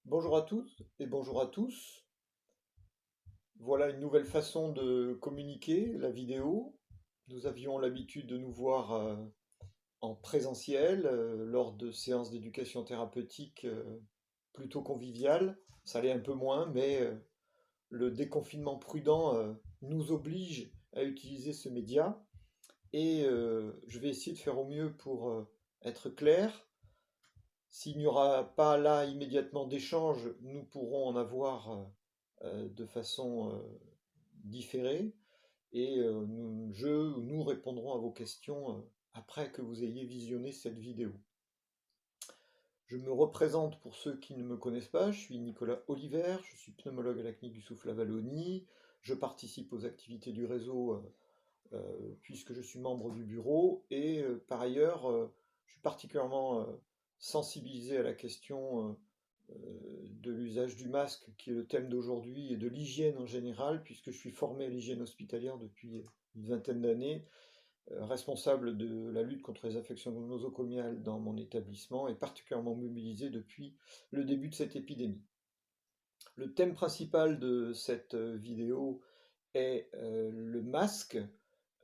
Bonjour à toutes et bonjour à tous. Voilà une nouvelle façon de communiquer, la vidéo. Nous avions l'habitude de nous voir en présentiel lors de séances d'éducation thérapeutique plutôt conviviales. Ça allait un peu moins, mais le déconfinement prudent nous oblige à utiliser ce média. Et je vais essayer de faire au mieux pour être clair. S'il n'y aura pas là immédiatement d'échange, nous pourrons en avoir de façon différée et nous répondrons à vos questions après que vous ayez visionné cette vidéo. Je me représente pour ceux qui ne me connaissent pas, je suis Nicolas Oliver, je suis pneumologue à la clinique du souffle à Wallonie, je participe aux activités du réseau puisque je suis membre du bureau et par ailleurs je suis particulièrement sensibilisé à la question de l'usage du masque, qui est le thème d'aujourd'hui, et de l'hygiène en général, puisque je suis formé à l'hygiène hospitalière depuis une vingtaine d'années, responsable de la lutte contre les infections nosocomiales dans mon établissement, et particulièrement mobilisé depuis le début de cette épidémie. Le thème principal de cette vidéo est le masque,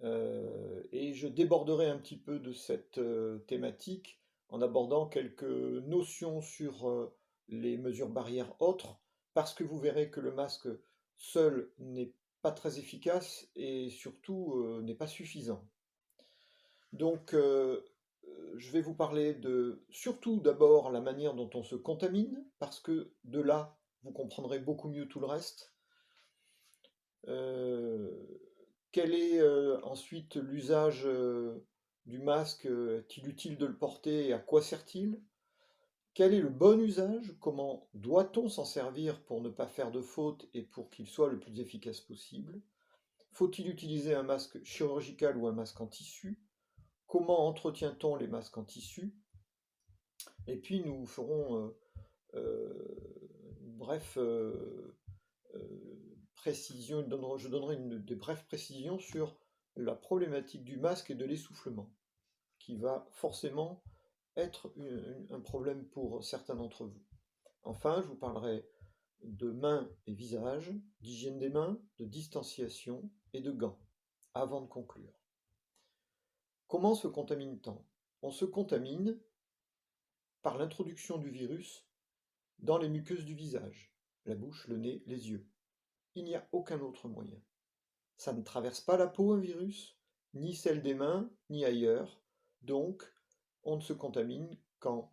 et je déborderai un petit peu de cette thématique en abordant quelques notions sur les mesures barrières autres, parce que vous verrez que le masque seul n'est pas très efficace et surtout n'est pas suffisant. Donc je vais vous parler de surtout d'abord la manière dont on se contamine, parce que de là, vous comprendrez beaucoup mieux tout le reste. Quel est ensuite l'usage du masque? Est-il utile de le porter et à quoi sert-il? Quel est le bon usage? Comment doit-on s'en servir pour ne pas faire de faute et pour qu'il soit le plus efficace possible? Faut-il utiliser un masque chirurgical ou un masque en tissu? Comment entretient-on les masques en tissu? Et puis nous ferons bref précision, je donnerai des brèves précisions sur la problématique du masque et de l'essoufflement, qui va forcément être un problème pour certains d'entre vous. Enfin, je vous parlerai de mains et visage, d'hygiène des mains, de distanciation et de gants, avant de conclure. Comment se contamine-t-on? On se contamine par l'introduction du virus dans les muqueuses du visage, la bouche, le nez, les yeux. Il n'y a aucun autre moyen. Ça ne traverse pas la peau, un virus, ni celle des mains, ni ailleurs. Donc, on ne se contamine qu'en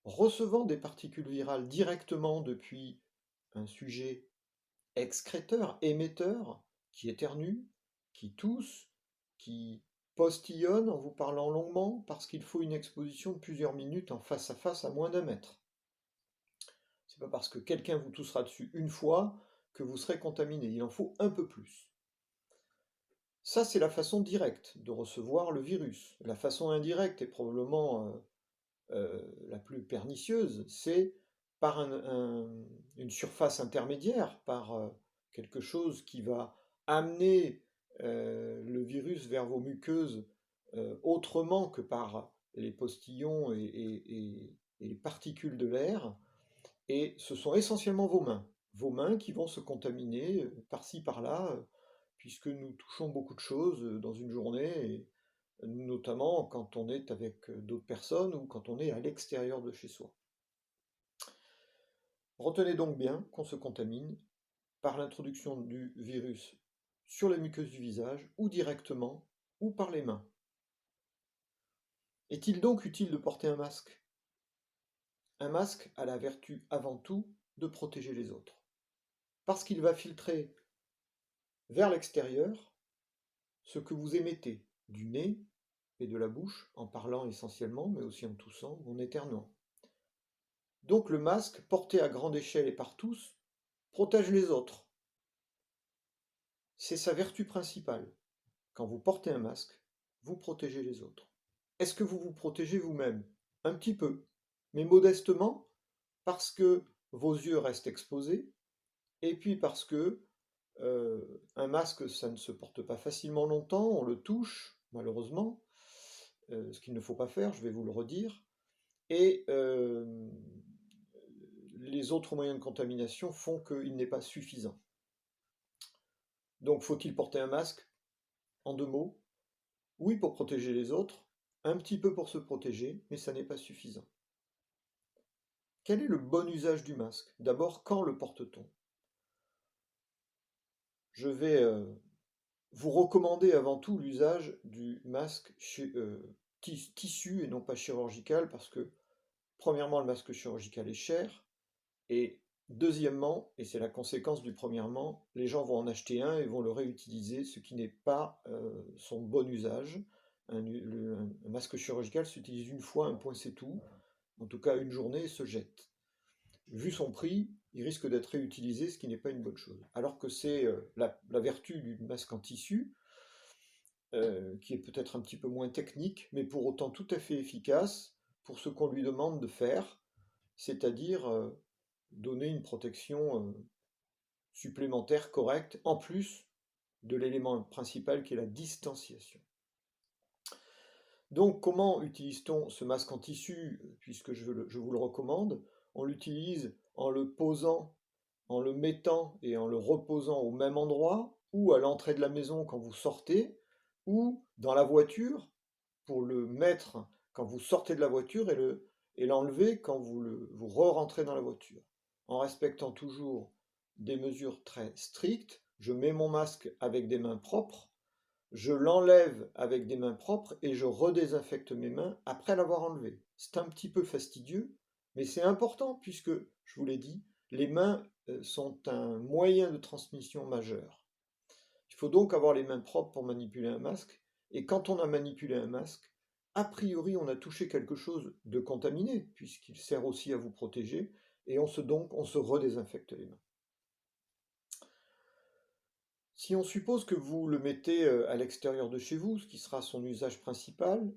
recevant des particules virales directement depuis un sujet excréteur, émetteur, qui éternue, qui tousse, qui postillonne en vous parlant longuement, parce qu'il faut une exposition de plusieurs minutes en face à moins d'un mètre. C'est pas parce que quelqu'un vous toussera dessus une fois que vous serez contaminé, il en faut un peu plus. Ça, c'est la façon directe de recevoir le virus. La façon indirecte et probablement la plus pernicieuse, c'est par une surface intermédiaire, par quelque chose qui va amener le virus vers vos muqueuses autrement que par les postillons et les particules de l'air. Et ce sont essentiellement vos mains qui vont se contaminer par-ci, par-là, puisque nous touchons beaucoup de choses dans une journée, et notamment quand on est avec d'autres personnes ou quand on est à l'extérieur de chez soi. Retenez donc bien qu'on se contamine par l'introduction du virus sur les muqueuses du visage, ou directement, ou par les mains. Est-il donc utile de porter un masque? Un masque a la vertu avant tout de protéger les autres, parce qu'il va filtrer vers l'extérieur ce que vous émettez du nez et de la bouche, en parlant essentiellement, mais aussi en toussant ou en éternuant. Donc le masque, porté à grande échelle et par tous, protège les autres. C'est sa vertu principale. Quand vous portez un masque, vous protégez les autres. Est-ce que vous vous protégez vous-même? Un petit peu, mais modestement, parce que vos yeux restent exposés, et puis parce que un masque, ça ne se porte pas facilement longtemps, on le touche, malheureusement, ce qu'il ne faut pas faire, je vais vous le redire, et les autres moyens de contamination font qu'il n'est pas suffisant. Donc, faut-il porter un masque? En 2 mots, oui pour protéger les autres, un petit peu pour se protéger, mais ça n'est pas suffisant. Quel est le bon usage du masque? D'abord, quand le porte-t-on? Je vais vous recommander avant tout l'usage du masque tissu et non pas chirurgical, parce que, premièrement, le masque chirurgical est cher, et deuxièmement, et c'est la conséquence du premièrement, les gens vont en acheter un et vont le réutiliser, ce qui n'est pas son bon usage. Un masque chirurgical s'utilise une fois, un point c'est tout, en tout cas une journée, et se jette. Vu son prix, il risque d'être réutilisé, ce qui n'est pas une bonne chose. Alors que c'est la vertu du masque en tissu, qui est peut-être un petit peu moins technique, mais pour autant tout à fait efficace pour ce qu'on lui demande de faire, c'est-à-dire donner une protection supplémentaire correcte, en plus de l'élément principal qui est la distanciation. Donc comment utilise-t-on ce masque en tissu, puisque je vous le recommande? On l'utilise en le posant, en le mettant et en le reposant au même endroit, ou à l'entrée de la maison quand vous sortez, ou dans la voiture, pour le mettre quand vous sortez de la voiture et l'enlever quand vous re-rentrez dans la voiture. En respectant toujours des mesures très strictes, je mets mon masque avec des mains propres, je l'enlève avec des mains propres et je redésinfecte mes mains après l'avoir enlevé. C'est un petit peu fastidieux, mais c'est important puisque, je vous l'ai dit, les mains sont un moyen de transmission majeur. Il faut donc avoir les mains propres pour manipuler un masque, et quand on a manipulé un masque, a priori on a touché quelque chose de contaminé, puisqu'il sert aussi à vous protéger, et on se redésinfecte les mains. Si on suppose que vous le mettez à l'extérieur de chez vous, ce qui sera son usage principal,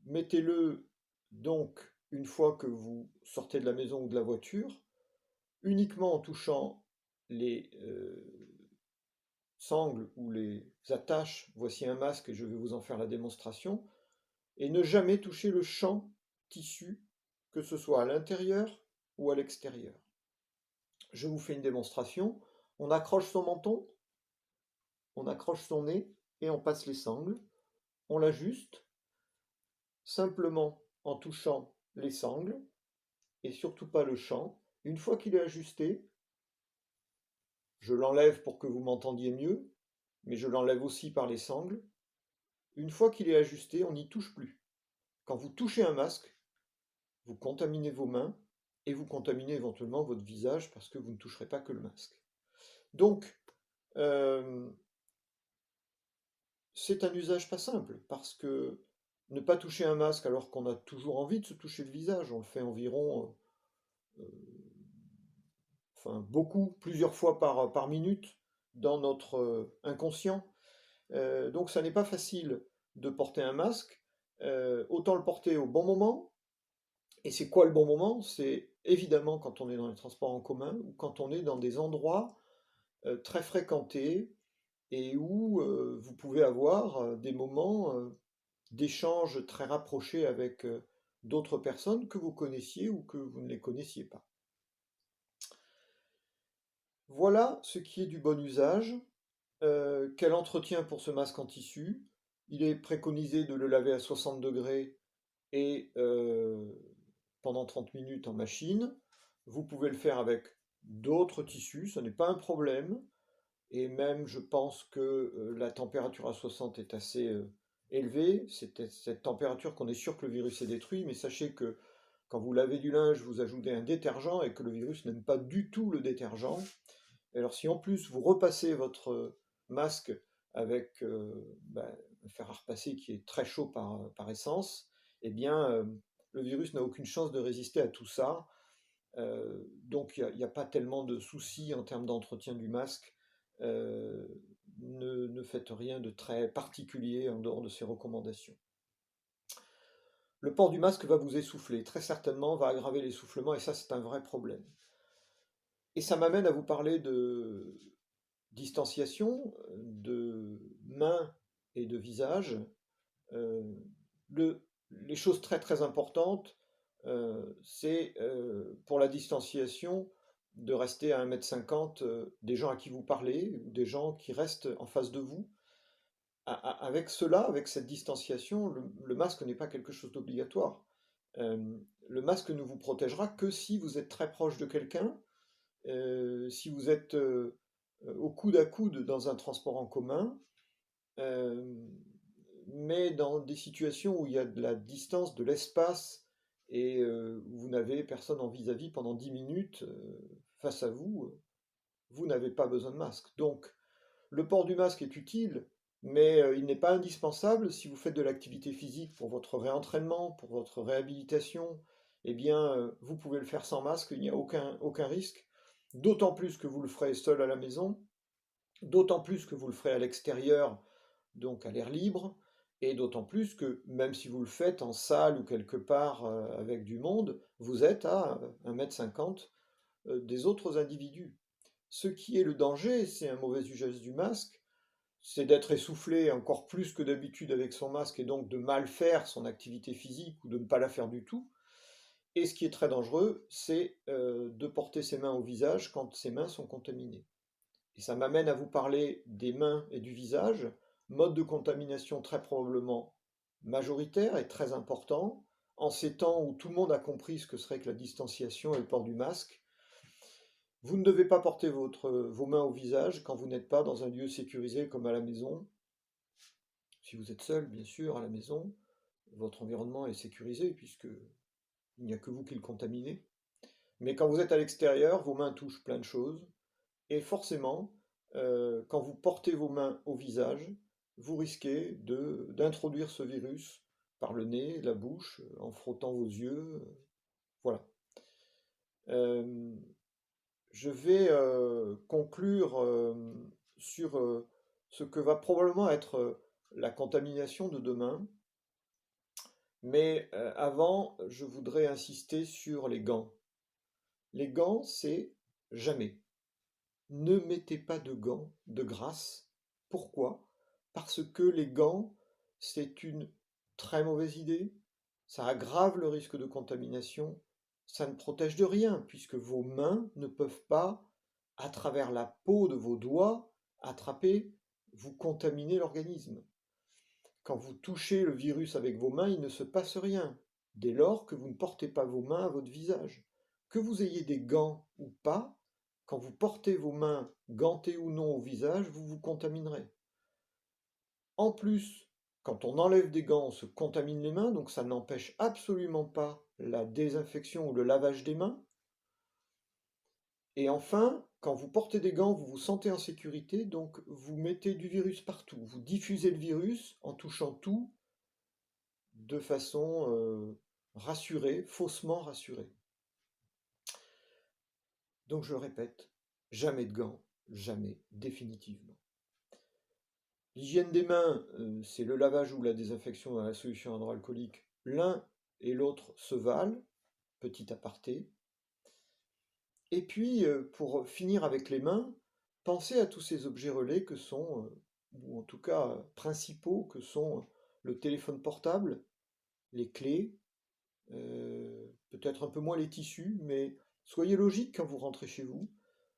mettez-le donc une fois que vous sortez de la maison ou de la voiture, uniquement en touchant les sangles ou les attaches. Voici un masque et je vais vous en faire la démonstration. Et ne jamais toucher le champ tissu, que ce soit à l'intérieur ou à l'extérieur. Je vous fais une démonstration. On accroche son menton, on accroche son nez et on passe les sangles. On l'ajuste simplement en touchant les sangles et surtout pas le champ. Une fois qu'il est ajusté, je l'enlève pour que vous m'entendiez mieux, mais je l'enlève aussi par les sangles. Une fois qu'il est ajusté, on n'y touche plus. Quand vous touchez un masque, vous contaminez vos mains et vous contaminez éventuellement votre visage parce que vous ne toucherez pas que le masque. Donc, c'est un usage pas simple parce que ne pas toucher un masque alors qu'on a toujours envie de se toucher le visage, on le fait environ, beaucoup, plusieurs fois par minute dans notre inconscient. Donc ça n'est pas facile de porter un masque, autant le porter au bon moment. Et c'est quoi le bon moment? C'est évidemment quand on est dans les transports en commun ou quand on est dans des endroits très fréquentés et où vous pouvez avoir des moments d'échange très rapprochés avec d'autres personnes que vous connaissiez ou que vous ne les connaissiez pas. Voilà ce qui est du bon usage. Quel entretien pour ce masque en tissu? Il est préconisé de le laver à 60 degrés et pendant 30 minutes en machine. Vous pouvez le faire avec d'autres tissus, ce n'est pas un problème. Et même, je pense que la température à 60 est assez élevée. C'est cette température qu'on est sûr que le virus est détruit. Mais sachez que quand vous lavez du linge, vous ajoutez un détergent et que le virus n'aime pas du tout le détergent. Alors si en plus vous repassez votre masque avec un fer à repasser qui est très chaud par essence, eh bien le virus n'a aucune chance de résister à tout ça. Donc il n'y a pas tellement de soucis en termes d'entretien du masque. Ne faites rien de très particulier en dehors de ces recommandations. Le port du masque va vous essouffler, très certainement va aggraver l'essoufflement, et ça c'est un vrai problème. Et ça m'amène à vous parler de distanciation, de mains et de visage. Les choses très très importantes, c'est pour la distanciation de rester à 1,50 m des gens à qui vous parlez, ou des gens qui restent en face de vous. Avec cela, avec cette distanciation, le masque n'est pas quelque chose d'obligatoire. Le masque ne vous protégera que si vous êtes très proche de quelqu'un, si vous êtes au coude à coude dans un transport en commun, mais dans des situations où il y a de la distance, de l'espace, et où vous n'avez personne en vis-à-vis pendant 10 minutes face à vous, vous n'avez pas besoin de masque. Donc, le port du masque est utile, mais il n'est pas indispensable si vous faites de l'activité physique pour votre réentraînement, pour votre réhabilitation. Eh bien, vous pouvez le faire sans masque, il n'y a aucun risque. D'autant plus que vous le ferez seul à la maison, d'autant plus que vous le ferez à l'extérieur, donc à l'air libre, et d'autant plus que même si vous le faites en salle ou quelque part avec du monde, vous êtes à 1,50 m des autres individus. Ce qui est le danger, c'est un mauvais usage du masque, c'est d'être essoufflé encore plus que d'habitude avec son masque et donc de mal faire son activité physique ou de ne pas la faire du tout. Et ce qui est très dangereux, c'est de porter ses mains au visage quand ses mains sont contaminées. Et ça m'amène à vous parler des mains et du visage, mode de contamination très probablement majoritaire et très important, en ces temps où tout le monde a compris ce que serait que la distanciation et le port du masque. Vous ne devez pas porter vos mains au visage quand vous n'êtes pas dans un lieu sécurisé comme à la maison. Si vous êtes seul, bien sûr, à la maison, votre environnement est sécurisé puisqu'il n'y a que vous qui le contaminez. Mais quand vous êtes à l'extérieur, vos mains touchent plein de choses. Et forcément, quand vous portez vos mains au visage, vous risquez d'introduire ce virus par le nez, la bouche, en frottant vos yeux. Voilà. Euh, je vais conclure sur ce que va probablement être la contamination de demain. Mais avant, je voudrais insister sur les gants. Les gants, c'est jamais. Ne mettez pas de gants de grâce. Pourquoi? Parce que les gants, c'est une très mauvaise idée. Ça aggrave le risque de contamination. Ça ne protège de rien, puisque vos mains ne peuvent pas, à travers la peau de vos doigts, attraper, vous contaminer l'organisme. Quand vous touchez le virus avec vos mains, il ne se passe rien, dès lors que vous ne portez pas vos mains à votre visage. Que vous ayez des gants ou pas, quand vous portez vos mains, gantées ou non, au visage, vous vous contaminerez. En plus, quand on enlève des gants, on se contamine les mains, donc ça n'empêche absolument pas la désinfection ou le lavage des mains. Et enfin, quand vous portez des gants, vous vous sentez en sécurité, donc vous mettez du virus partout. Vous diffusez le virus en touchant tout, de façon rassurée, faussement rassurée. Donc je le répète, jamais de gants, jamais, définitivement. L'hygiène des mains, c'est le lavage ou la désinfection dans la solution hydroalcoolique. L'un et l'autre se valent, petit aparté. Et puis, pour finir avec les mains, pensez à tous ces objets relais que sont, ou en tout cas principaux, que sont le téléphone portable, les clés, peut-être un peu moins les tissus, mais soyez logique quand vous rentrez chez vous.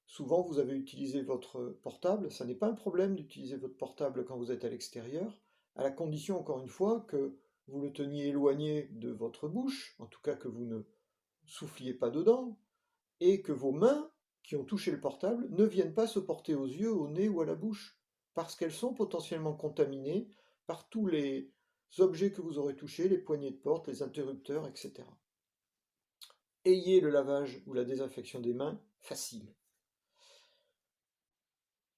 Souvent, vous avez utilisé votre portable. Ça n'est pas un problème d'utiliser votre portable quand vous êtes à l'extérieur, à la condition, encore une fois, que vous le teniez éloigné de votre bouche, en tout cas que vous ne souffliez pas dedans, et que vos mains qui ont touché le portable ne viennent pas se porter aux yeux, au nez ou à la bouche, parce qu'elles sont potentiellement contaminées par tous les objets que vous aurez touchés, les poignées de porte, les interrupteurs, etc. Ayez le lavage ou la désinfection des mains facile.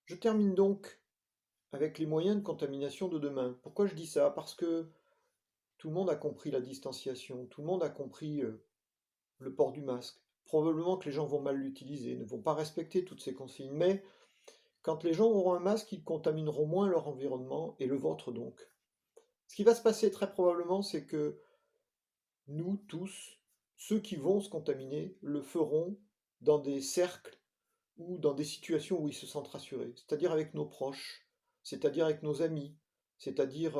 Je termine donc avec les moyens de contamination de demain. Pourquoi je dis ça? Parce que tout le monde a compris la distanciation, tout le monde a compris le port du masque. Probablement que les gens vont mal l'utiliser, ne vont pas respecter toutes ces consignes, mais quand les gens auront un masque, ils contamineront moins leur environnement et le vôtre donc. Ce qui va se passer très probablement, c'est que nous tous, ceux qui vont se contaminer, le feront dans des cercles ou dans des situations où ils se sentent rassurés, c'est-à-dire avec nos proches, c'est-à-dire avec nos amis, c'est-à-dire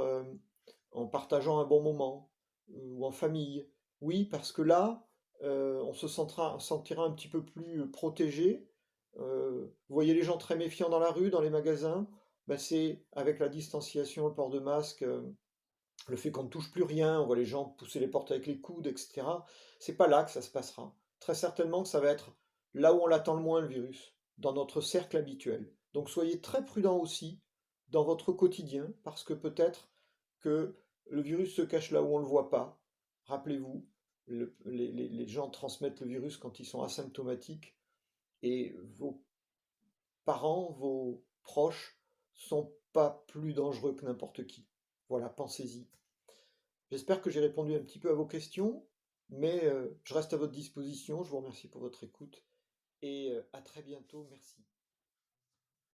en partageant un bon moment, ou en famille, Oui, parce que là, on se sentira un petit peu plus protégé. Vous voyez les gens très méfiants dans la rue, dans les magasins, bah, c'est avec la distanciation, le port de masque, le fait qu'on ne touche plus rien, on voit les gens pousser les portes avec les coudes, et cetera. C'est pas là que ça se passera. Très certainement que ça va être là où on l'attend le moins, le virus, dans notre cercle habituel. Donc soyez très prudents aussi dans votre quotidien, parce que peut-être que le virus se cache là où on ne le voit pas. Rappelez-vous, les gens transmettent le virus quand ils sont asymptomatiques, et vos parents, vos proches, sont pas plus dangereux que n'importe qui. Voilà, pensez-y. J'espère que j'ai répondu un petit peu à vos questions, mais je reste à votre disposition. Je vous remercie pour votre écoute et à très bientôt. Merci.